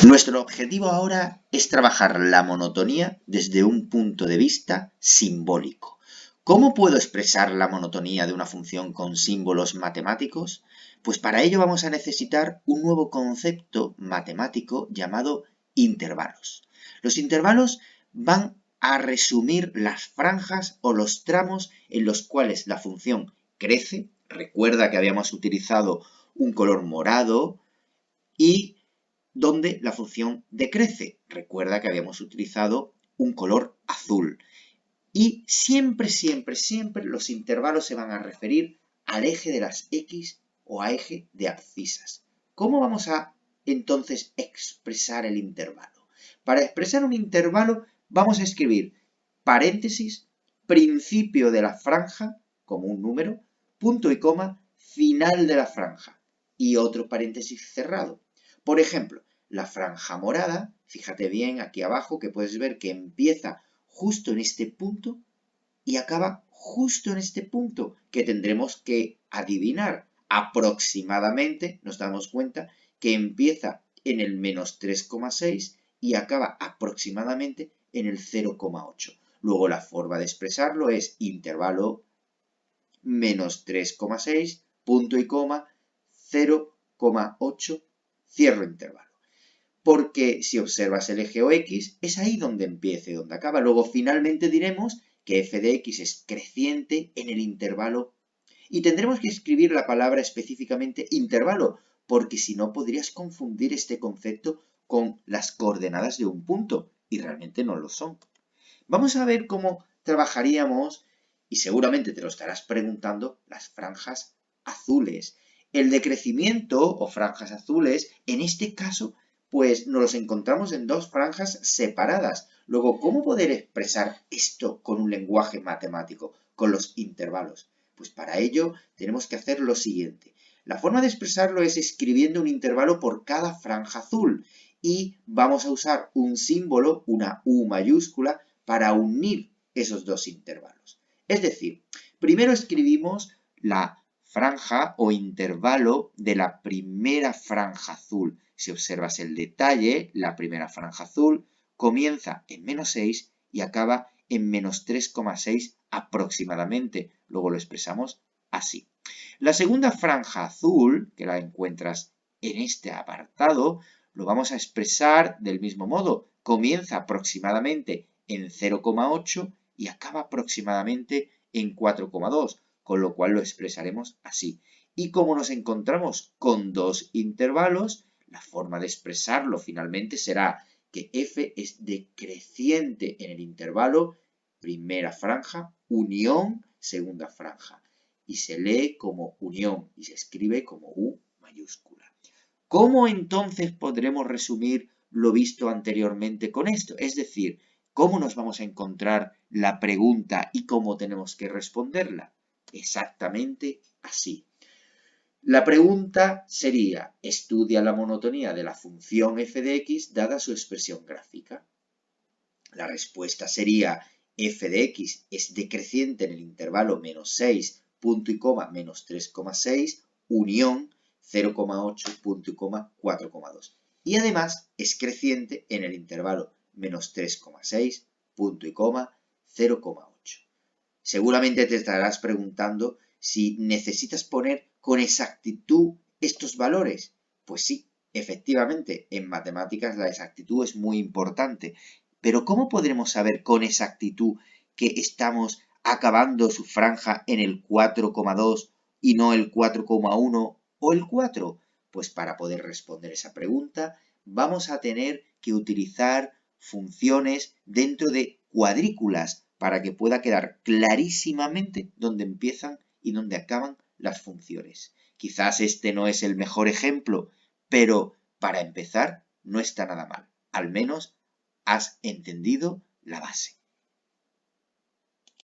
Nuestro objetivo ahora es trabajar la monotonía desde un punto de vista simbólico. ¿Cómo puedo expresar la monotonía de una función con símbolos matemáticos? Pues para ello vamos a necesitar un nuevo concepto matemático llamado intervalos. Los intervalos van a resumir las franjas o los tramos en los cuales la función crece. Recuerda que habíamos utilizado un color morado y donde la función decrece. Recuerda que habíamos utilizado un color azul. Y siempre los intervalos se van a referir al eje de las X o a eje de abscisas. ¿Cómo vamos a entonces expresar el intervalo? Para expresar un intervalo vamos a escribir paréntesis, principio de la franja, como un número, punto y coma, final de la franja y otro paréntesis cerrado. Por ejemplo, la franja morada, fíjate bien aquí abajo que puedes ver que empieza justo en este punto y acaba justo en este punto que tendremos que adivinar. Aproximadamente nos damos cuenta que empieza en el menos 3,6 y acaba aproximadamente en el 0,8. Luego la forma de expresarlo es intervalo menos 3,6, punto y coma, 0,8, cierro intervalo. Porque si observas el eje OX, es ahí donde empieza y donde acaba. Luego finalmente diremos que f de x es creciente en el intervalo y tendremos que escribir la palabra específicamente intervalo, porque si no podrías confundir este concepto con las coordenadas de un punto y realmente no lo son. Vamos a ver cómo trabajaríamos, y seguramente te lo estarás preguntando, las franjas azules. El decrecimiento o franjas azules, en este caso, pues nos los encontramos en dos franjas separadas. Luego, ¿cómo poder expresar esto con un lenguaje matemático, con los intervalos? Pues para ello tenemos que hacer lo siguiente. La forma de expresarlo es escribiendo un intervalo por cada franja azul y vamos a usar un símbolo, una U mayúscula, para unir esos dos intervalos. Es decir, primero escribimos la franja o intervalo de la primera franja azul. Si observas el detalle, la primera franja azul comienza en menos 6 y acaba en menos 3,6 aproximadamente. Luego lo expresamos así. La segunda franja azul, que la encuentras en este apartado, lo vamos a expresar del mismo modo. Comienza aproximadamente en 0,8 y acaba aproximadamente en 4,2, con lo cual lo expresaremos así. Y como nos encontramos con dos intervalos, la forma de expresarlo finalmente será que f es decreciente en el intervalo primera franja, unión, segunda franja. Y se lee como unión y se escribe como U mayúscula. ¿Cómo entonces podremos resumir lo visto anteriormente con esto? Es decir, ¿cómo nos vamos a encontrar la pregunta y cómo tenemos que responderla? Exactamente así. La pregunta sería, estudia la monotonía de la función f de x dada su expresión gráfica. La respuesta sería, f de x es decreciente en el intervalo menos 6, punto y coma, menos 3,6, unión 0,8, punto y coma, 4,2. Y además es creciente en el intervalo menos 3,6, punto y coma, 0,8. Seguramente te estarás preguntando si necesitas poner con exactitud estos valores. Pues sí, efectivamente, en matemáticas la exactitud es muy importante. Pero ¿cómo podremos saber con exactitud que estamos acabando su franja en el 4,2 y no el 4,1 o el 4? Pues para poder responder esa pregunta vamos a tener que utilizar funciones dentro de cuadrículas para que pueda quedar clarísimamente dónde empiezan y dónde acaban las funciones. Quizás este no es el mejor ejemplo, pero para empezar no está nada mal. Al menos has entendido la base.